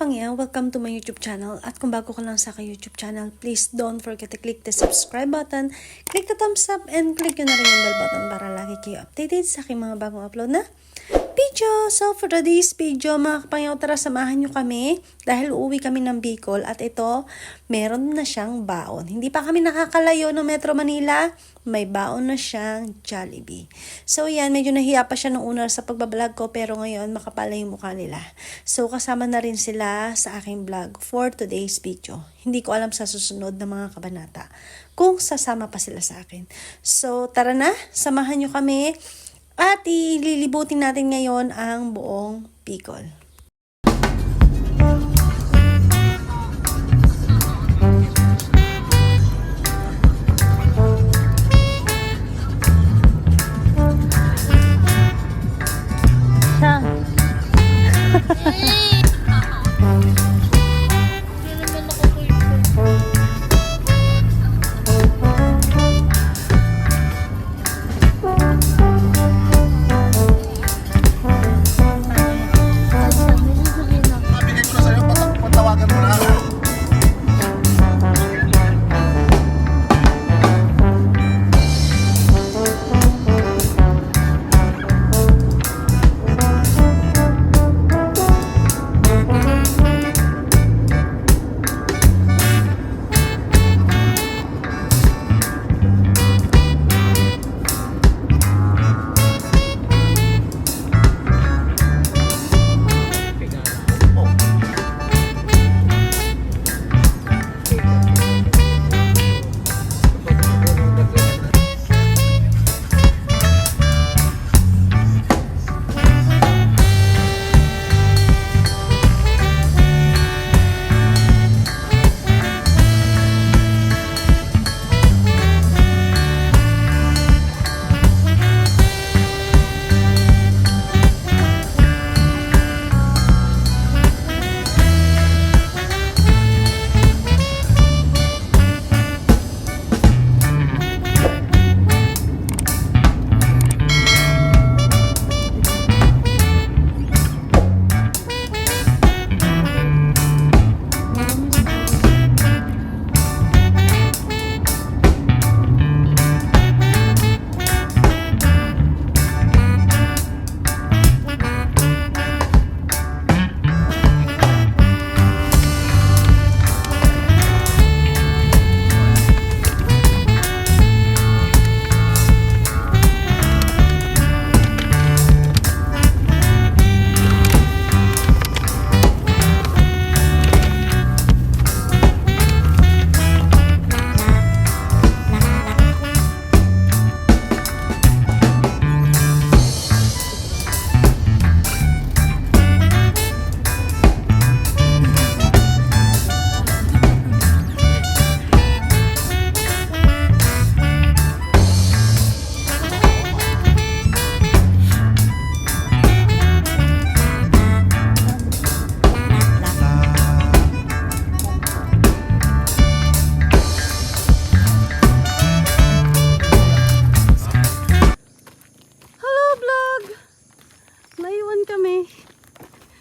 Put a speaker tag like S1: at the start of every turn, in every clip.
S1: kapangyang, welcome to my YouTube channel. At kung bago ka lang sa aking YouTube channel, please don't forget to click the subscribe button, click the thumbs up, and click nyo na rin yung bell button para lagi kayo updated sa aking mga bagong upload na video. So for today's video, mga kapangyaw, tara samahan nyo kami dahil uuwi kami ng Bicol at ito, meron na siyang baon. Hindi pa kami nakakalayo ng Metro Manila, may baon na siyang Jollibee. So yan, medyo nahiya pa siya nung una sa pagbablog ko pero ngayon makapala yung mukha nila. So kasama na rin sila sa aking vlog for today's video. Hindi ko alam sa susunod na mga kabanata kung sasama pa sila sa akin. So tara na, samahan nyo kami. At ililibutin natin ngayon ang buong Bicol.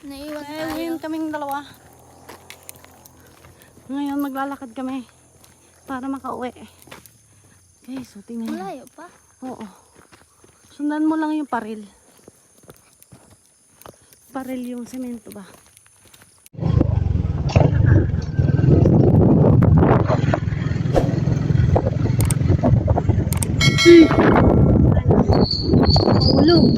S1: Naiwan kaming dalawa. Ngayon maglalakad kami para makauwi. Okay, so tingnan nyo.
S2: Malayo pa?
S1: Oo. Sundan mo lang yung paril. Paril yung semento ba? Ulog.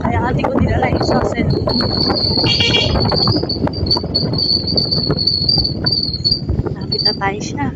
S2: Kaya ate ko dinala yung sausage. Lapit na tayo siya.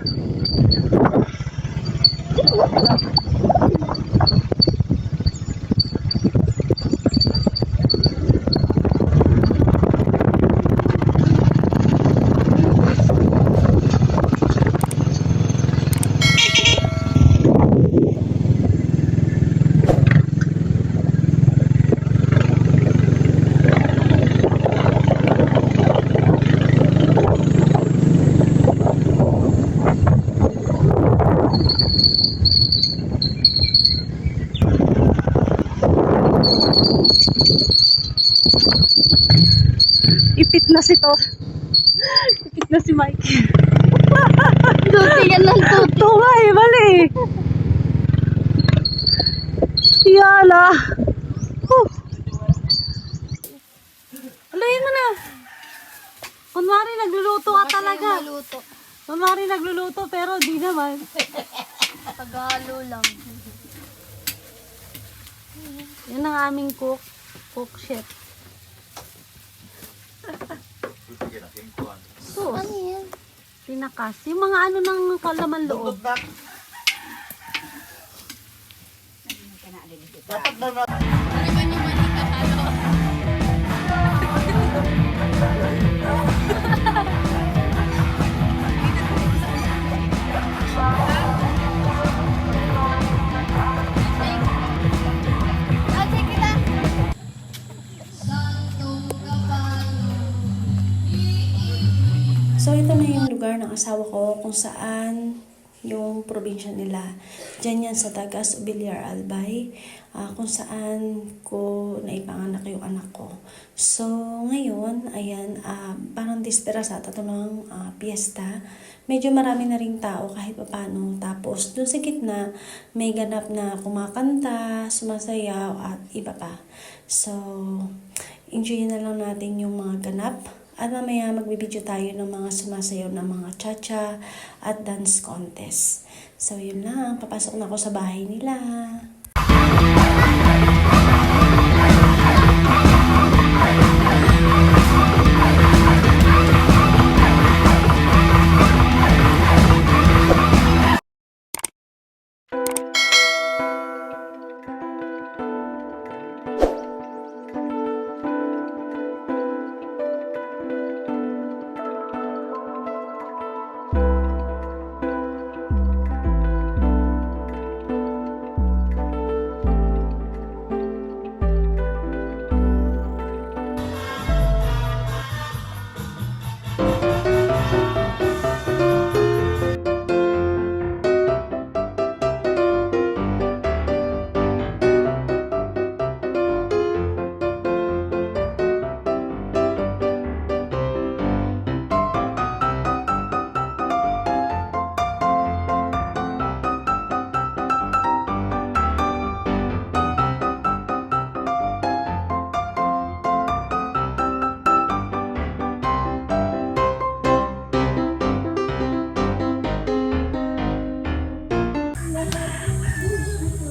S2: Ipit na si to. Ipit na si Mike.
S3: Duti yan ng tuti.
S2: Ito nga eh, mali. Yala. Alayin mo na. Kunwari nagluluto ka talaga.
S3: Maluto.
S2: Kunwari nagluluto pero di naman.
S3: Tagalo lang.
S2: Yan ang aming cook. Cook chef. Sus.
S3: Ano yan?
S2: Tinakas. Yung mga ano ng kalaman loob.
S3: Ate kita.
S1: So, ito na yung lugar ng asawa ko kung saan yung probinsya nila. Diyan yan sa Tagas, Bilyar, Albay, kung saan ko naipanganak yung anak ko. So, ngayon, ayan, parang disperasata ito ng piyesta. Medyo marami na ring tao kahit paano. Tapos, dun sa gitna, may ganap na kumakanta, sumasayaw, at iba pa. So, enjoy na lang natin yung mga ganap. At mamaya magbibideo tayo ng mga sumasayaw ng mga cha-cha at dance contest. So yun lang, papasok na ako sa bahay nila.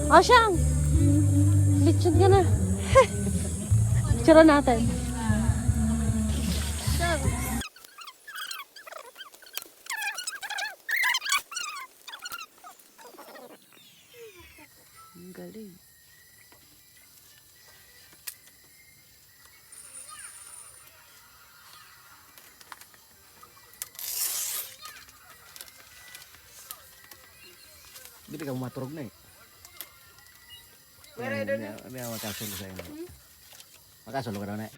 S2: O siyang, lechon ka na. Tsura natin. Ang galing.
S4: Bili ka maturog na eh. May makasulo sa inyo. Makasulo ka daw na eh.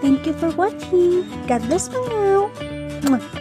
S1: Thank you for watching. God bless for now. Mwah.